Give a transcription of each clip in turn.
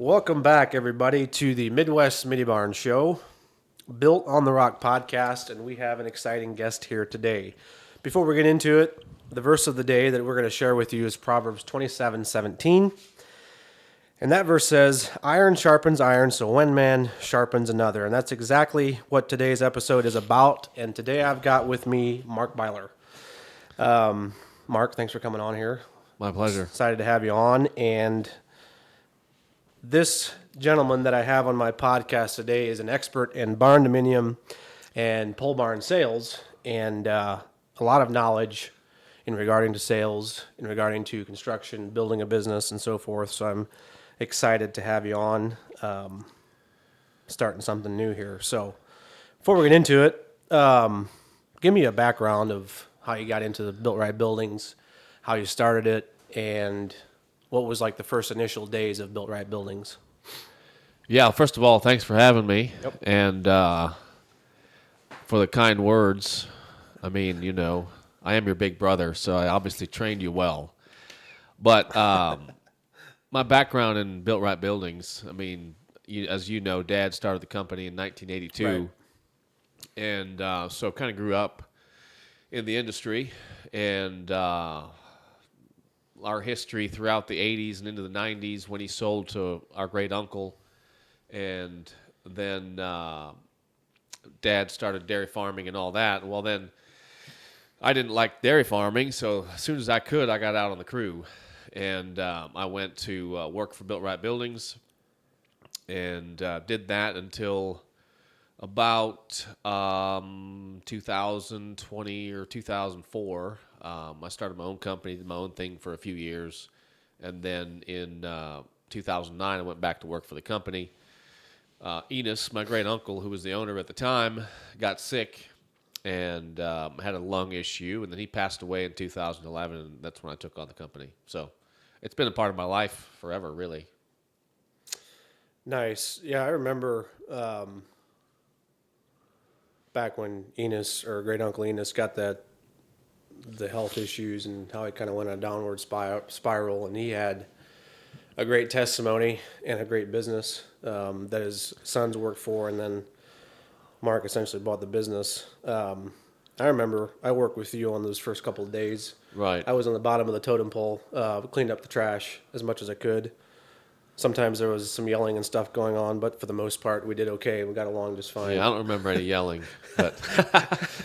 Welcome back, everybody, to the Midwest Mini Barn Show, Built on the Rock podcast, and we have an exciting guest here today. Before we get into it, the verse of the day that we're going to share with you is Proverbs 27:17, and that verse says, "Iron sharpens iron, so one man sharpens another," and that's exactly what today's episode is about. And today I've got with me Mark Byler. Mark, thanks for coming on here. My pleasure. Excited to have you on, and this gentleman that I have on my podcast today is an expert in barn dominium and pole barn sales, and a lot of knowledge in regarding to sales, in regarding to construction, building a business, and so forth. So I'm excited to have you on, starting something new here. So before we get into it, give me a background of how you got into the Built Rite Buildings, how you started it, and what was like the first initial days of Built Rite Buildings? Yeah, first of all, thanks for having me. Yep. And for the kind words. I mean, you know, I am your big brother, so I obviously trained you well. But my background in Built Rite Buildings, I mean, as you know, Dad started the company in 1982. Right. And so kind of grew up in the industry. And our history throughout the 80s and into the 90s when he sold to our great uncle. And then Dad started dairy farming and all that. Well, then I didn't like dairy farming, so as soon as I could, I got out on the crew. And I went to work for Built Rite Buildings and did that until about 2020 or 2004. I started my own company, did my own thing for a few years. And then in 2009, I went back to work for the company. Enos, my great uncle, who was the owner at the time, got sick and had a lung issue. And then he passed away in 2011, and that's when I took on the company. So it's been a part of my life forever, really. Nice. Yeah, I remember back when Enos, or great uncle Enos, got the health issues and how it kind of went on a downward spiral, and he had a great testimony and a great business that his sons worked for, and then Mark essentially bought the business. I remember I worked with you on those first couple of days. Right. I was on the bottom of the totem pole, cleaned up the trash as much as I could. Sometimes there was some yelling and stuff going on, but for the most part, we did okay. We got along just fine. Yeah, I don't remember any yelling, but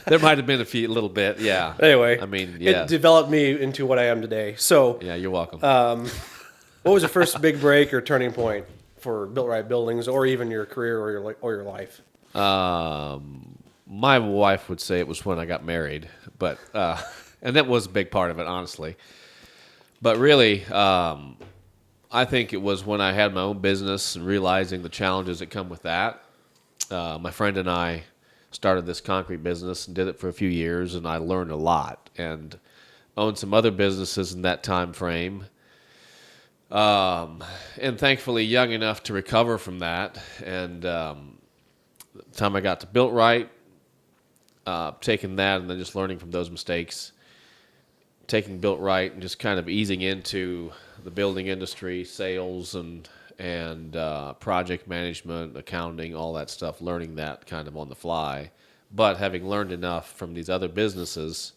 there might have been a little bit, yeah. Anyway, I mean, yeah. It developed me into what I am today. So, Yeah, you're welcome. what was your first big break or turning point for Built Rite Buildings, or even your career or your life? My wife would say it was when I got married, but and that was a big part of it, honestly. But really, I think it was when I had my own business and realizing the challenges that come with that. My friend and I started this concrete business and did it for a few years, and I learned a lot and owned some other businesses in that time frame. And thankfully young enough to recover from that. And the time I got to Built Rite, taking that and then just learning from those mistakes, taking Built Rite and just kind of easing into the building industry, sales and project management, accounting, all that stuff, learning that kind of on the fly, but having learned enough from these other businesses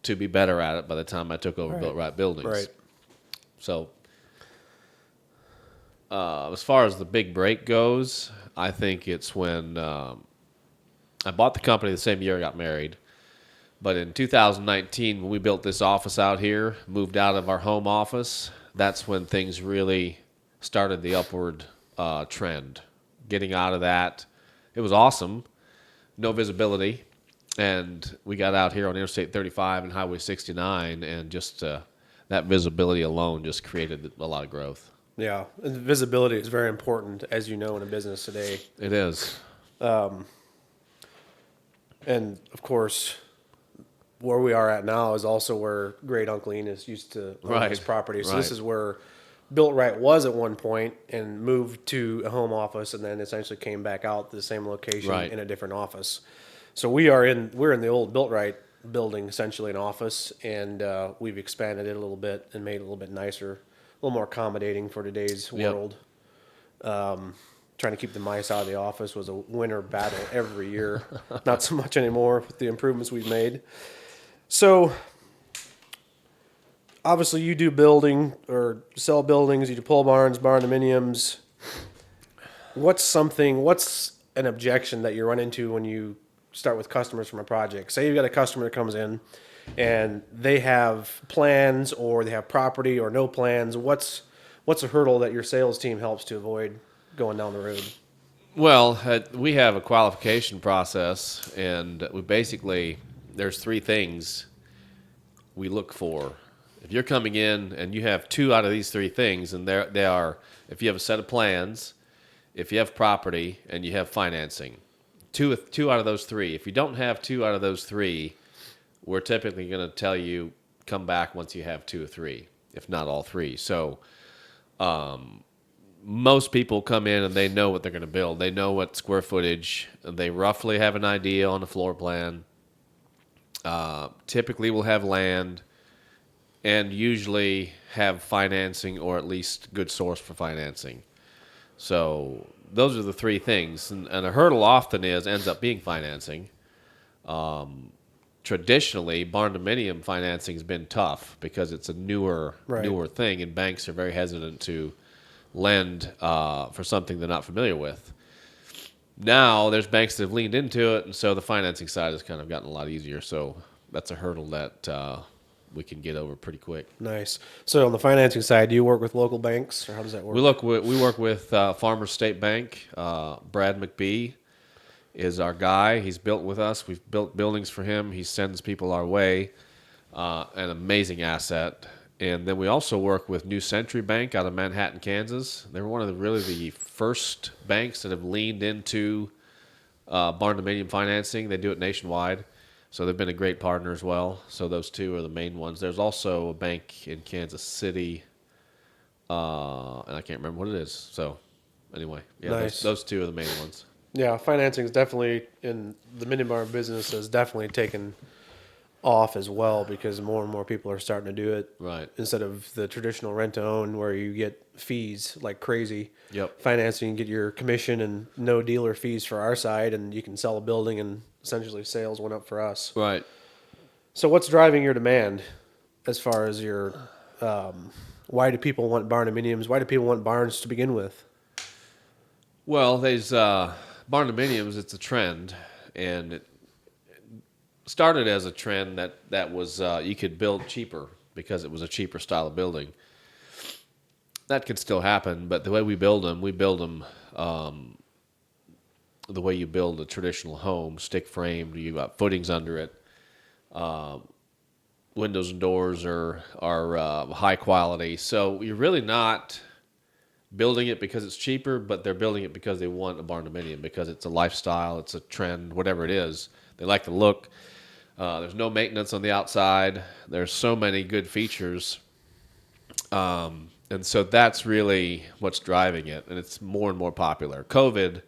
to be better at it by the time I took over Built Rite Buildings. Right. So as far as the big break goes, I think it's when I bought the company the same year I got married. But in 2019, when we built this office out here, moved out of our home office, that's when things really started the upward trend. Getting out of that, it was awesome. No visibility. And we got out here on Interstate 35 and Highway 69, and just that visibility alone just created a lot of growth. Yeah, and visibility is very important, as you know, in a business today. It is. And, of course, where we are at now is also where great Uncle Enos used to own his property. So this is where Built Rite was at one point and moved to a home office, and then essentially came back out to the same location in a different office. So we're in the old Built Rite building, essentially an office, and we've expanded it a little bit and made it a little bit nicer, a little more accommodating for today's world. Trying to keep the mice out of the office was a winter battle every year. Not so much anymore with the improvements we've made. So, obviously, you do building or sell buildings. You do pole barns, barn dominiums. What's an objection that you run into when you start with customers from a project? Say you've got a customer that comes in and they have plans or they have property or no plans. What's a hurdle that your sales team helps to avoid going down the road? Well, we have a qualification process, and there's three things we look for. If you're coming in and you have two out of these three things, and they are, if you have a set of plans, if you have property, and you have financing, two out of those three. If you don't have two out of those three, we're typically going to tell you come back once you have two or three, if not all three. So, most people come in and they know what they're going to build. They know what square footage. They roughly have an idea on the floor plan. Typically will have land and usually have financing or at least good source for financing. So those are the three things. And a hurdle often ends up being financing. Traditionally, barn dominium financing has been tough because it's a newer thing, and banks are very hesitant to lend for something they're not familiar with. Now there's banks that have leaned into it, and so the financing side has kind of gotten a lot easier. So that's a hurdle that we can get over pretty quick. Nice. So on the financing side, do you work with local banks, or how does that work? We work with Farmers State Bank. Brad McBee is our guy. He's built with us. We've built buildings for him. He sends people our way. An amazing asset. And then we also work with New Century Bank out of Manhattan, Kansas. They were one of the first banks that have leaned into barn dominium financing. They do it nationwide. So they've been a great partner as well. So those two are the main ones. There's also a bank in Kansas City, and I can't remember what it is. So anyway, yeah, nice. those two are the main ones. Yeah, financing is definitely, in the mini barn business, has definitely taken off as well because more and more people are starting to do it. Right. Instead of the traditional rent to own where you get fees like crazy. Yep. Financing, you get your commission and no dealer fees for our side, and you can sell a building, and essentially sales went up for us. Right. So what's driving your demand as far as your, why do people want barn dominiums? Why do people want barns to begin with? Well, there's barn dominiums, it's a trend, and it started as a trend that was you could build cheaper because it was a cheaper style of building. That could still happen, but the way we build them the way you build a traditional home, stick framed, you got footings under it. Windows and doors are high quality, so you're really not building it because it's cheaper, but they're building it because they want a barn dominium, because it's a lifestyle, it's a trend, whatever it is. They like the look. There's no maintenance on the outside. There's so many good features. And so that's really what's driving it, and it's more and more popular. COVID,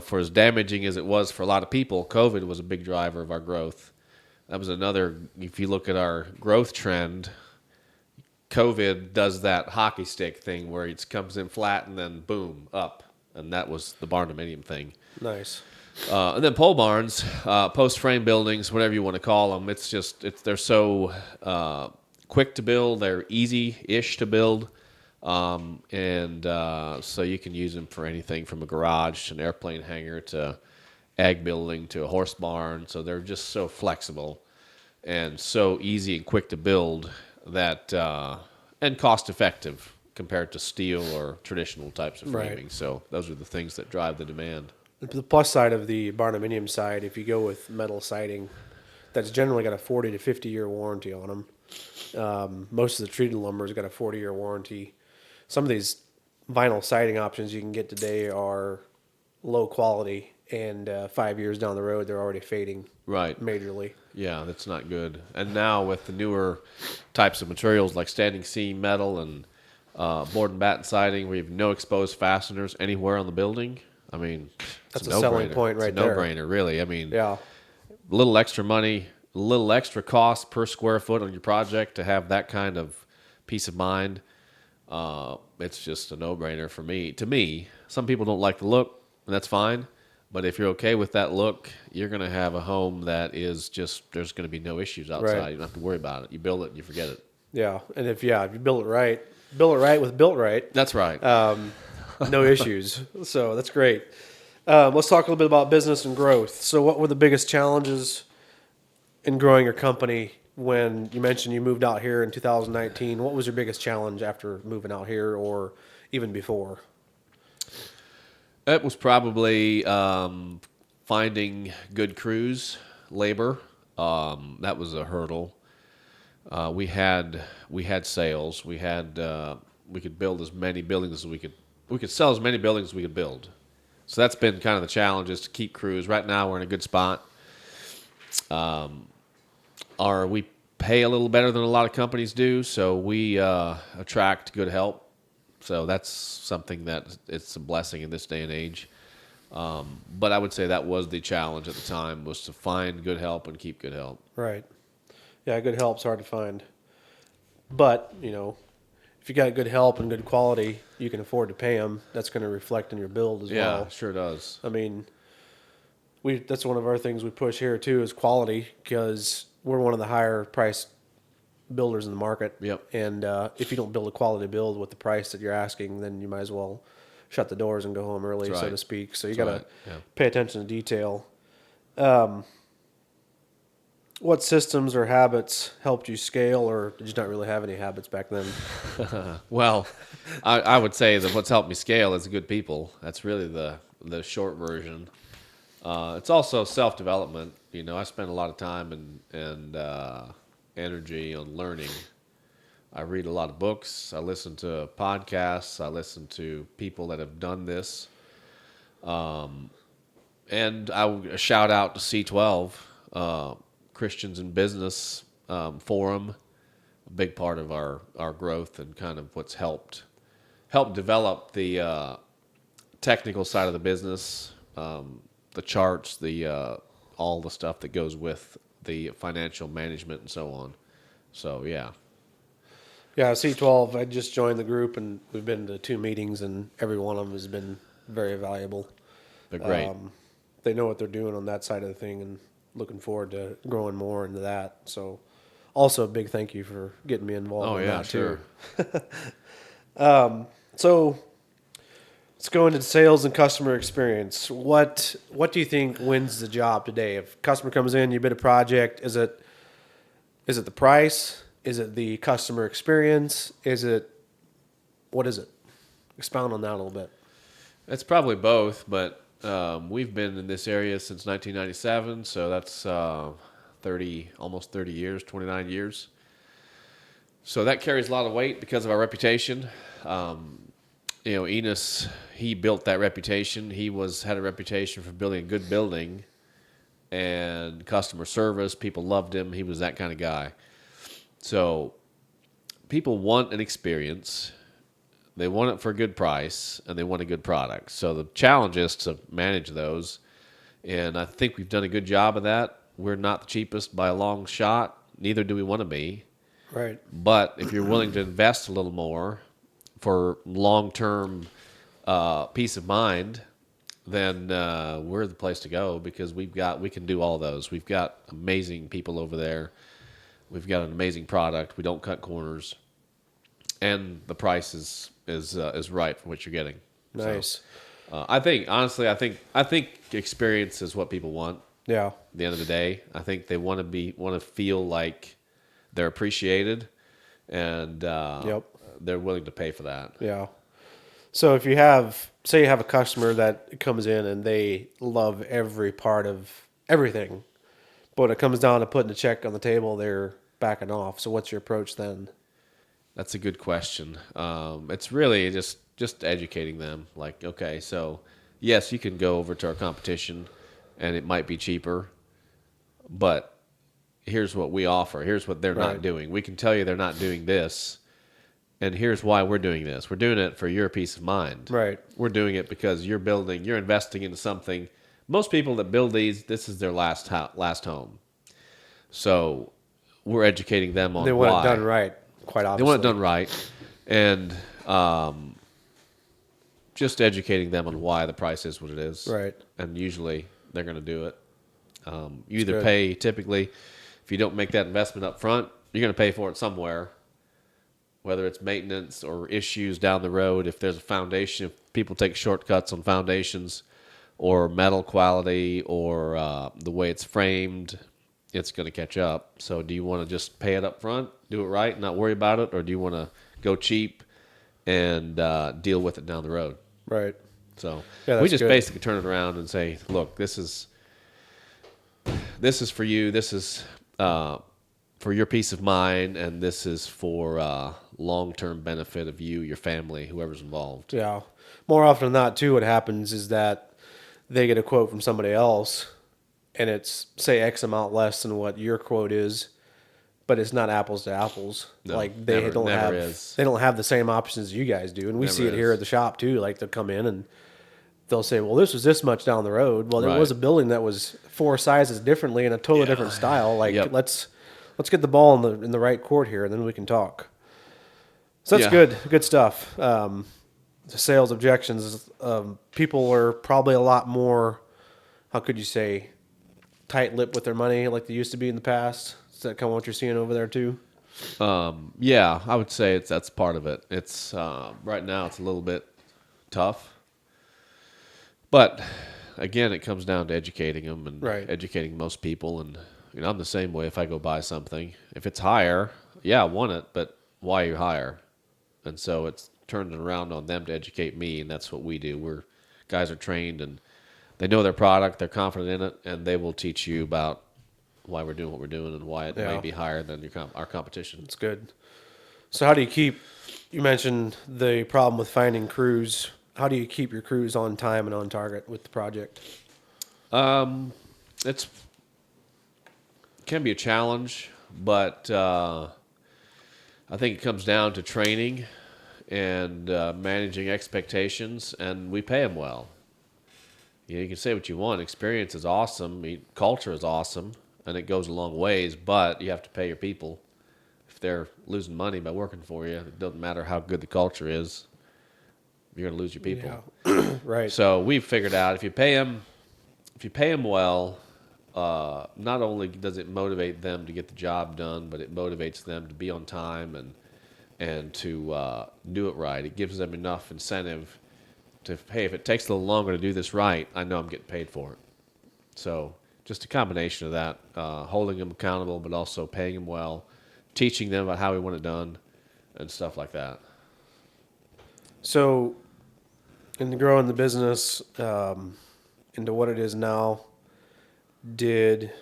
for as damaging as it was for a lot of people, COVID was a big driver of our growth. That was another, if you look at our growth trend, COVID does that hockey stick thing where it comes in flat and then boom, up. And that was the barn dominium thing. Nice. And then pole barns, post-frame buildings, whatever you want to call them, they're so quick to build, they're easy-ish to build, so you can use them for anything from a garage to an airplane hangar to ag building to a horse barn. So they're just so flexible and so easy and quick to build that and cost-effective compared to steel or traditional types of framing. Right. So those are the things that drive the demand. The plus side of the barn dominium side, if you go with metal siding, that's generally got a 40 to 50-year warranty on them. Most of the treated lumber's got a 40-year warranty. Some of these vinyl siding options you can get today are low quality, and 5 years down the road, they're already fading majorly. Yeah, that's not good. And now with the newer types of materials like standing seam metal and board and batten siding, where you have no exposed fasteners anywhere on the building, I mean, that's a selling point right there. It's a no-brainer, really. I mean, yeah, a little extra money, a little extra cost per square foot on your project to have that kind of peace of mind. It's just a no-brainer for me. To me, some people don't like the look, and that's fine. But if you're okay with that look, you're going to have a home that is just, there's going to be no issues outside. Right. You don't have to worry about it. You build it and you forget it. Yeah, and if you build it right with Built Rite, That's right. no issues. So that's great. Let's talk a little bit about business and growth. So, what were the biggest challenges in growing your company when you mentioned you moved out here in 2019? What was your biggest challenge after moving out here, or even before? It was probably finding good crews, labor. That was a hurdle. We had sales. We could build as many buildings as we could sell as many buildings as we could build. So that's been kind of the challenge, is to keep crews. Right now we're in a good spot. We pay a little better than a lot of companies do, so we attract good help. So that's something that it's a blessing in this day and age. But I would say that was the challenge at the time, was to find good help and keep good help. Right. Yeah, good help's hard to find. But, if you got good help and good quality, you can afford to pay them. That's going to reflect in your build as well. Yeah, sure does. I mean, that's one of our things we push here too, is quality, because we're one of the higher priced builders in the market. Yep. And if you don't build a quality build with the price that you're asking, then you might as well shut the doors and go home early, That's so right. to speak. So you That's got to right. Yeah. pay attention to detail. What systems or habits helped you scale, or did you not really have any habits back then? Well, I would say that what's helped me scale is good people. That's really the short version. It's also self-development. I spend a lot of time and energy on learning. I read a lot of books. I listen to podcasts. I listen to people that have done this. And I would shout out to C12, Christians in Business Forum, a big part of our growth and kind of what's helped develop the technical side of the business, the charts, all the stuff that goes with the financial management and so on. So, yeah. Yeah, C12, I just joined the group, and we've been to 2 meetings, and every one of them has been very valuable. They're great. They know what they're doing on that side of the thing, and looking forward to growing more into that. So, also a big thank you for getting me involved in that sure. too. So, let's go into sales and customer experience. What do you think wins the job today? If a customer comes in, you bid a project, is it the price? Is it the customer experience? What is it? Expound on that a little bit. It's probably both, but we've been in this area since 1997, so that's almost 30 years, 29 years. So that carries a lot of weight because of our reputation. Enos, he built that reputation. He had a reputation for building a good building and customer service. People loved him. He was that kind of guy. So people want an experience. They want it for a good price, and they want a good product. So the challenge is to manage those, and I think we've done a good job of that. We're not the cheapest by a long shot. Neither do we want to be. Right. But if you're willing to invest a little more for long-term peace of mind, then we're the place to go, because we can do all those. We've got amazing people over there. We've got an amazing product. We don't cut corners, and the price is right for what you're getting. Nice. So, I think experience is what people want. Yeah. At the end of the day, I think they want to feel like they're appreciated, and they're willing to pay for that. Yeah. So if you have a customer that comes in and they love every part of everything, but when it comes down to putting a check on the table, they're backing off. So what's your approach then? That's a good question. It's really just educating them. Like, okay, so yes, you can go over to our competition, and it might be cheaper, but here's what we offer. Here's what they're not doing. We can tell you they're not doing this, and here's why we're doing this. We're doing it for your peace of mind. Right. We're doing it because you're investing into something. Most people that build these, this is their last home. So we're educating them on why. They want it done right, quite obviously. They want it done right. And Just educating them on why the price is what it is. Right. And usually they're going to do it. You either good. pay, typically, if you don't make that investment up front, you're going to pay for it somewhere, whether it's maintenance or issues down the road. If there's a foundation, if people take shortcuts on foundations or metal quality or the way it's framed, it's going to catch up. So do you want to just pay it up front, do it right, and not worry about it, or do you want to go cheap and deal with it down the road? Right. So Yeah, we that's just good. basically turn it around and say, look, this is for you. This is for your peace of mind, and this is for long-term benefit of you, your family, whoever's involved. Yeah. More often than not, too, what happens is that they get a quote from somebody else, and it's, say, X amount less than what your quote is, but it's not apples to apples. No, Like they never don't is. have the same options you guys do, and we Never see it here is. at the shop too. Like they'll come in and they'll say, "Well, this was this much down the road." Well, there Right. was a building that was 4 sizes differently in a totally different style. Like Yep. let's get the ball in the right court here, and then we can talk. So that's Yeah. good stuff. The sales objections, people are probably a lot more, how could you say, tight-lipped with their money like they used to be in the past. Is that kind of what you're seeing over there too? Yeah, I would say that's part of it. It's right now it's a little bit tough, but again, it comes down to educating them and Right. educating most people. And I'm the same way. If I go buy something, if it's higher, yeah, I want it, but why are you higher? And so it's turned around on them to educate me, and that's what we do. Guys are trained and they know their product, they're confident in it, and they will teach you about why we're doing what we're doing and why it Yeah. may be higher than our competition. It's good. So how do you keep, you mentioned the problem with finding crews. How do you keep your crews on time and on target with the project? It's can be a challenge, but I think it comes down to training and managing expectations, and we pay them well. You can say what you want. Experience is awesome. Culture is awesome, and it goes a long ways, but you have to pay your people. If they're losing money by working for you, it doesn't matter how good the culture is. You're going to lose your people. Yeah. Right. So we've figured out if you pay them well, not only does it motivate them to get the job done, but it motivates them to be on time and to do it right. It gives them enough incentive to, hey, if it takes a little longer to do this right, I know I'm getting paid for it. So just a combination of that, holding them accountable, but also paying them well, teaching them about how we want it done, and stuff like that. So, in growing the business into what it is now, did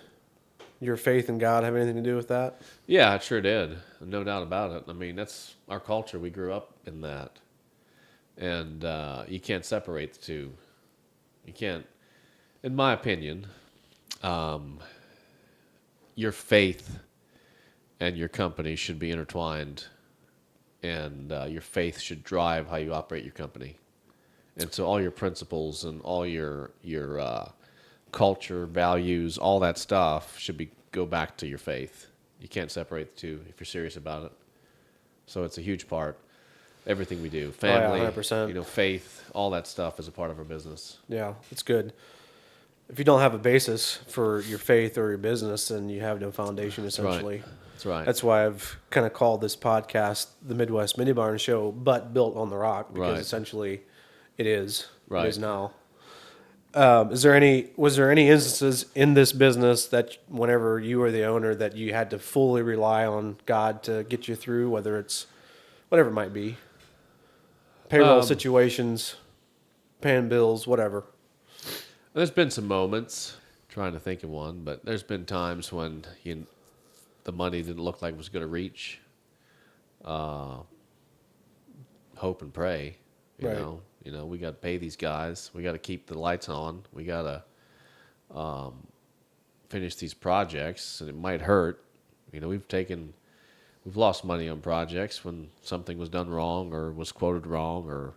your faith in God have anything to do with that? Yeah, it sure did. No doubt about it. I mean, that's our culture. We grew up in that. And you can't separate the two. You can't, in my opinion, your faith and your company should be intertwined. And your faith should drive how you operate your company. And so all your principles and all your culture, values, all that stuff should go back to your faith. You can't separate the two if you're serious about it. So it's a huge part. Everything we do, family, 100%. Faith, all that stuff is a part of our business. Yeah, it's good. If you don't have a basis for your faith or your business, then you have no foundation, essentially. That's right. That's why I've kind of called this podcast the Midwest Mini Barn Show, but built on the rock, because Right. essentially it is. Right. It is now. Was there any instances in this business that whenever you were the owner that you had to fully rely on God to get you through, whether it's whatever it might be, payroll situations, paying bills, whatever? There's been some moments, trying to think of one, but there's been times when the money didn't look like it was going to reach. Hope and pray, you Right. know. We got to pay these guys. We got to keep the lights on. We got to finish these projects, and it might hurt. We've lost money on projects when something was done wrong or was quoted wrong or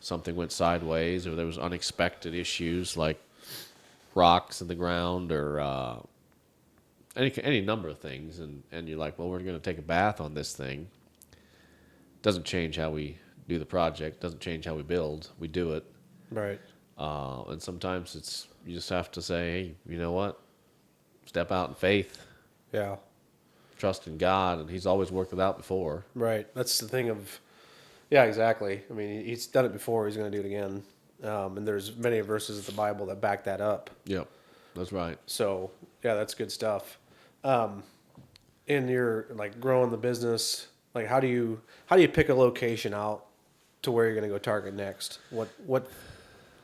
something went sideways or there was unexpected issues like rocks in the ground or any number of things. And you're like, well, we're going to take a bath on this thing. Doesn't change how we do the project. Doesn't change how we build. We do it. Right. And sometimes you just have to say, hey, you know what? Step out in faith, Yeah. trust in God, and He's always worked it out before. Right. That's the thing of, yeah, exactly. I mean, he's done it before. He's going to do it again. And there's many verses of the Bible that back that up. Yep, that's right. So, yeah, that's good stuff. In your like growing the business, like how do you pick a location out to where you're going to go target next? What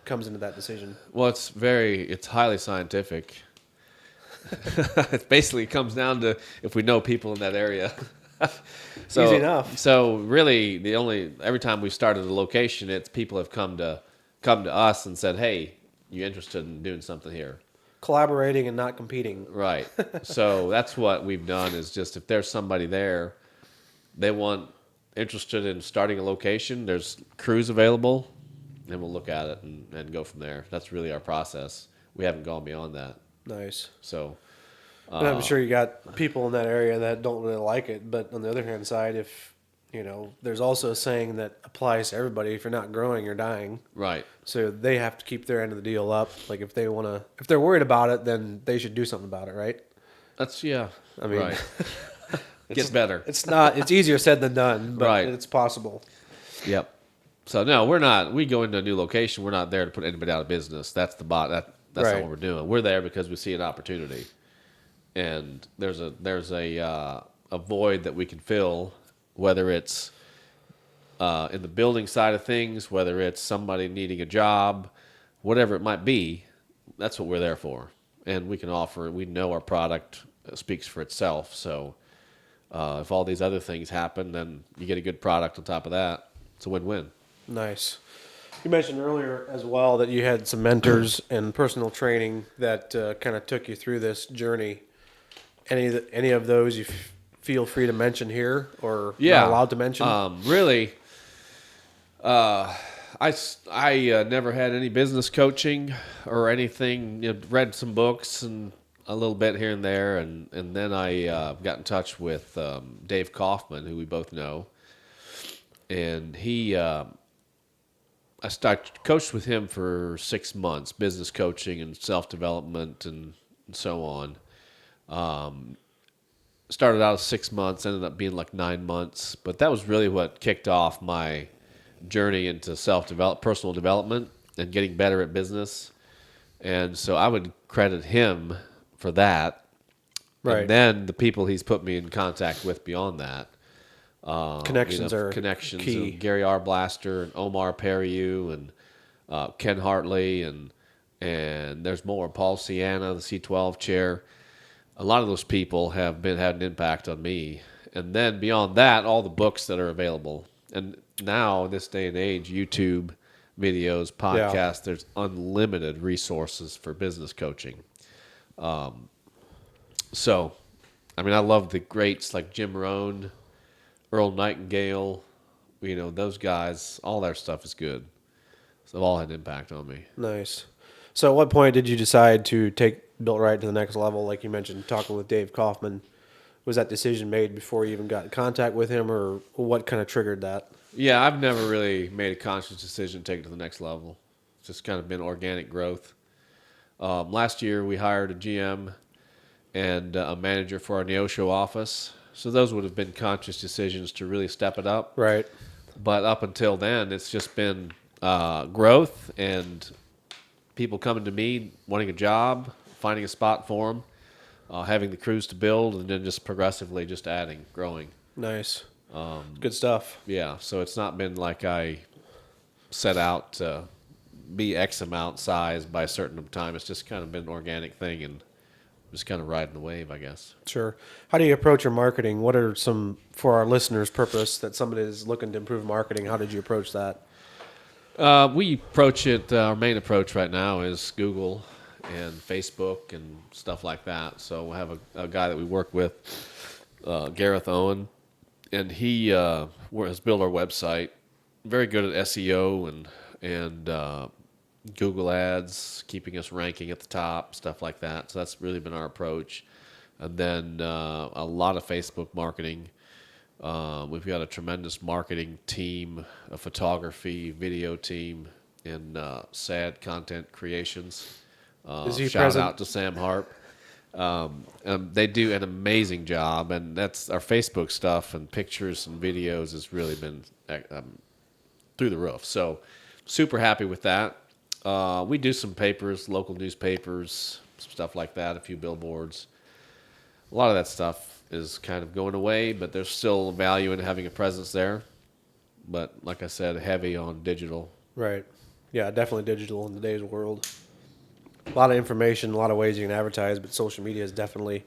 comes into that decision? Well, it's highly scientific. It basically comes down to if we know people in that area. Easy enough. So really, every time we started a location, it's people have come to us and said, "Hey, you interested in doing something here?" Collaborating and not competing. Right. So that's what we've done is just if there's somebody there, interested in starting a location, there's crews available, and we'll look at it and go from there. That's really our process. We haven't gone beyond that. Nice. So, And I'm sure you got people in that area that don't really like it, but on the other hand side, if there's also a saying that applies to everybody: if you're not growing, you're dying. right. So they have to keep their end of the deal up. Like if they're worried about it, then they should do something about it, right? I mean, right. Get better. It's easier said than done, but Right. it's possible. Yep. So no, we go into a new location. We're not there to put anybody out of business. That's that's Right. not what we're doing. We're there because we see an opportunity, and there's a void that we can fill, whether it's in the building side of things, whether it's somebody needing a job, whatever it might be. That's what we're there for, and we can offer. We know our product speaks for itself. So if all these other things happen, then you get a good product on top of that. It's a win-win. Nice. You mentioned earlier as well that you had some mentors and personal training that kind of took you through this journey. Any of those you feel free to mention here or not allowed to mention? Really, I never had any business coaching or anything. Read some books and a little bit here and there, and then I got in touch with Dave Kaufman, who we both know, and he. I coached with him for 6 months, business coaching and self-development and so on. Started out as 6 months, ended up being like 9 months. But that was really what kicked off my journey into personal development and getting better at business. And so I would credit him for that. Right. And then the people he's put me in contact with beyond that. Connections are key. And Gary R. Blaster and Omar Periu and Ken Hartley and there's more. Paul Sienna, the C12 chair. A lot of those people had an impact on me. And then beyond that, all the books that are available. And now, in this day and age, YouTube videos, podcasts, there's unlimited resources for business coaching. So, I mean, I love the greats like Jim Rohn, Earl Nightingale, those guys, all their stuff is good. So they've all had an impact on me. Nice. So at what point did you decide to take Built Rite to the next level? Like you mentioned, talking with Dave Kaufman. Was that decision made before you even got in contact with him, or what kind of triggered that? Yeah, I've never really made a conscious decision to take it to the next level. It's just kind of been organic growth. Last year, we hired a GM and a manager for our Neosho office. So those would have been conscious decisions to really step it up. Right. But up until then, it's just been growth and people coming to me, wanting a job, finding a spot for them, having the crews to build, and then just progressively just adding, growing. Nice. Good stuff. Yeah, so it's not been like I set out to be X amount size by a certain time. It's just kind of been an organic thing and just kind of riding the wave, I guess. Sure. How do you approach your marketing? What are some, for our listeners' purpose, that somebody is looking to improve marketing? How did you approach that? We approach it, our main approach right now is Google and Facebook and stuff like that. So we have a guy that we work with, Gareth Owen, and he has built our website. Very good at SEO and Google ads, keeping us ranking at the top, stuff like that. So that's really been our approach. And then a lot of Facebook marketing. We've got a tremendous marketing team, a photography, video team, and SAD content creations. Is he Shout present? out to Sam Harp. They do an amazing job, and that's our Facebook stuff and pictures and videos has really been through the roof. So, super happy with that. We do some papers, local newspapers, stuff like that, a few billboards. A lot of that stuff is kind of going away, but there's still value in having a presence there. But like I said, heavy on digital. Right. Yeah, definitely digital in today's world. A lot of information, a lot of ways you can advertise, but social media is definitely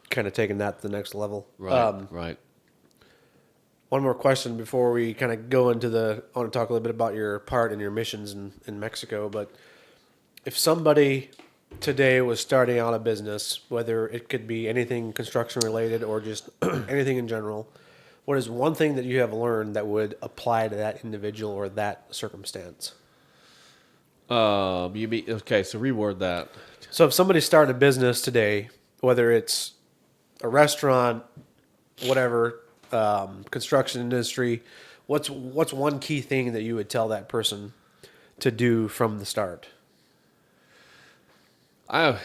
kind of taking that to the next level. Right. One more question before we kind of go into I want to talk a little bit about your part and your missions in Mexico. But if somebody today was starting out a business, whether it could be anything construction related or just anything in general, what is one thing that you have learned that would apply to that individual or that circumstance? You mean okay? So reword that. So if somebody started a business today, whether it's a restaurant, whatever, construction industry, what's one key thing that you would tell that person to do from the start? I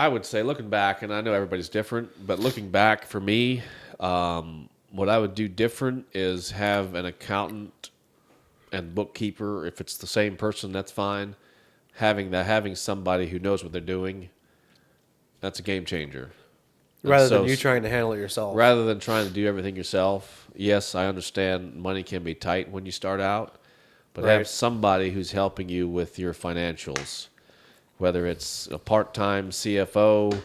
would say looking back, and I know everybody's different, but looking back for me, what I would do different is have an accountant and bookkeeper. If it's the same person, that's fine. Having somebody who knows what they're doing, that's a game changer. Rather than you trying to handle it yourself. Rather than trying to do everything yourself. Yes, I understand money can be tight when you start out, but Right. have somebody who's helping you with your financials. Whether it's a part-time CFO,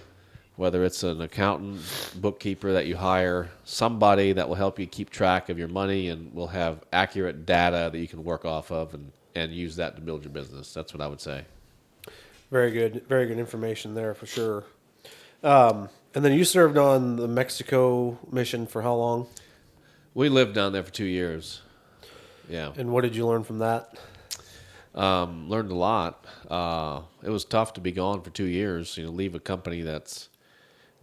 whether it's an accountant, bookkeeper that you hire, somebody that will help you keep track of your money and will have accurate data that you can work off of and use that to build your business. That's what I would say. Very good information there for sure. And then you served on the Mexico mission for how long? We lived down there for 2 years. Yeah. And what did you learn from that? Learned a lot. It was tough to be gone for 2 years. Leave a company that's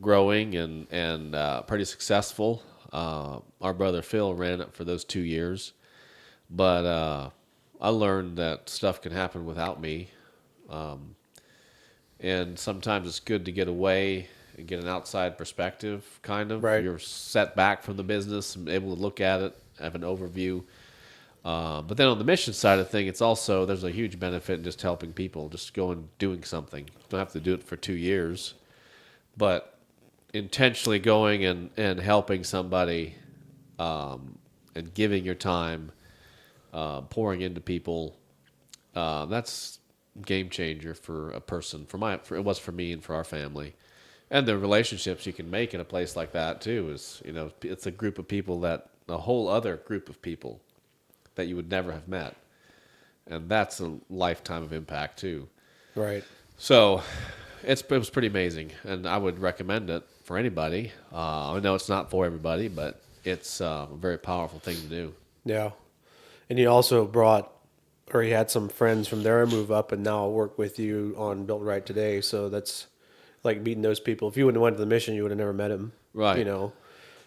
growing and pretty successful. Our brother Phil ran it for those 2 years, but I learned that stuff can happen without me, and sometimes it's good to get away and get an outside perspective. Kind of, Right. You're set back from the business and able to look at it, have an overview. But then on the mission side of thing, there's a huge benefit in just helping people, just going doing something. You don't have to do it for 2 years, but intentionally going and helping somebody, and giving your time, pouring into people, that's game changer for a person. It was for me and for our family, and the relationships you can make in a place like that too is it's a whole other group of people that you would never have met. And that's a lifetime of impact too. Right. So it was pretty amazing, and I would recommend it for anybody. I know it's not for everybody, but it's a very powerful thing to do. Yeah. And you also you had some friends from there move up and now work with you on Built Right today. So that's like meeting those people. If you wouldn't have went to the mission, you would have never met him. Right.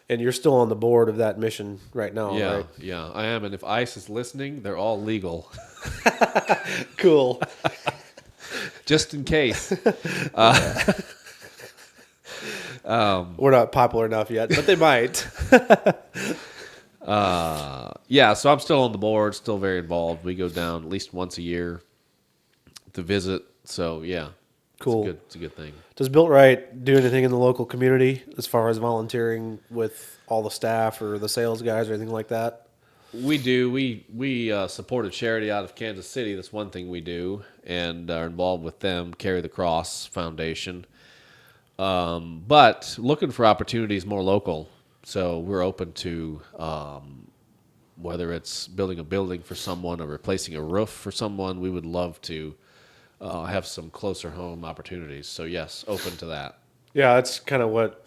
And you're still on the board of that mission right now, Yeah, right? yeah, I am. And if ICE is listening, they're all legal, Cool. just in case. We're not popular enough yet, but they might. Yeah, so I'm still on the board, still very involved. We go down at least once a year to visit. So yeah, Cool. It's a good thing. Does Built Right do anything in the local community as far as volunteering with all the staff or the sales guys or anything like that? We do. We support a charity out of Kansas City. That's one thing we do, and are involved with them, Carry the Cross Foundation. But looking for opportunities more local. So we're open to whether it's building a building for someone or replacing a roof for someone. We would love to have some closer home opportunities. So yes, open to that. Yeah, that's kind of what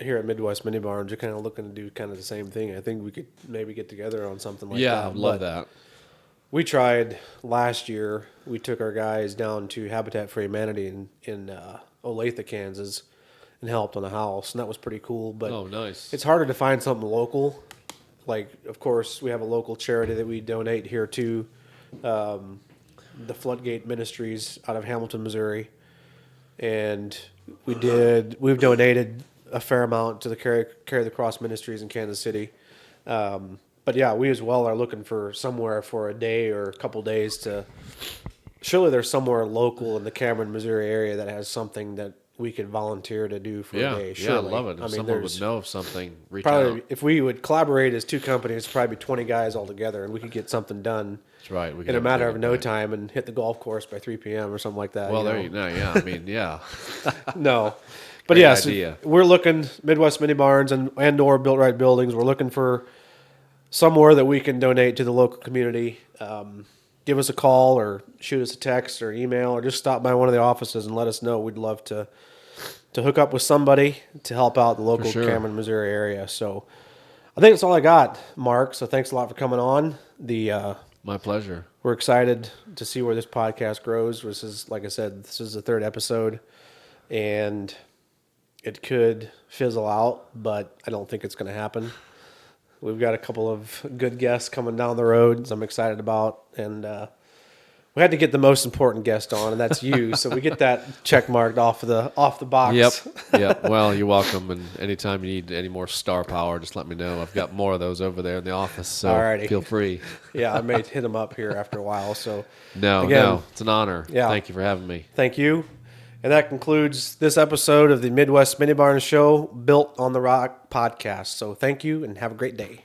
here at Midwest Mini Barns, you're kind of looking to do kind of the same thing. I think we could maybe get together on something like that. Yeah, I'd love But that. we tried last year. We took our guys down to Habitat for Humanity in Olathe, Kansas, and helped on a house, and that was pretty cool. But Oh, nice. it's harder to find something local. Like, of course, we have a local charity that we donate here to, the Floodgate Ministries out of Hamilton, Missouri, and we've donated a fair amount to the Carry the Cross Ministries in Kansas City. But yeah, we as well are looking for somewhere for a day or a couple days to. Surely there's somewhere local in the Cameron, Missouri area that has something that we could volunteer to do for a day. Yeah, I Surely. love it. If someone would know of something, reach Probably, out. if we would collaborate as two companies, probably 20 guys all together, and we could get something done That's right. We in a can matter have of a no big time and hit the golf course by 3 p.m. or something like that. Well, you know? there you go. Yeah, I mean, yeah. No. But Great yes, idea. we're looking, Midwest Mini Barns and or Built Rite Buildings, we're looking for somewhere that we can donate to the local community. Give us a call or shoot us a text or email or just stop by one of the offices and let us know. We'd love to hook up with somebody to help out the local sure. Cameron, Missouri area. So I think that's all I got, Mark. So thanks a lot for coming on. My pleasure. We're excited to see where this podcast grows. This is, like I said, this is the third episode, and it could fizzle out, but I don't think it's going to happen. We've got a couple of good guests coming down the road I'm excited about, and we had to get the most important guest on, and that's you. So we get that check marked off the box. Yep. Well, you're welcome. And anytime you need any more star power, just let me know. I've got more of those over there in the office, so Alrighty. feel free. Yeah, I may hit him up here after a while. So No, it's an honor. Yeah. Thank you for having me. thank you. And that concludes this episode of the Midwest Mini Barn Show, Built on the Rock podcast. So thank you and have a great day.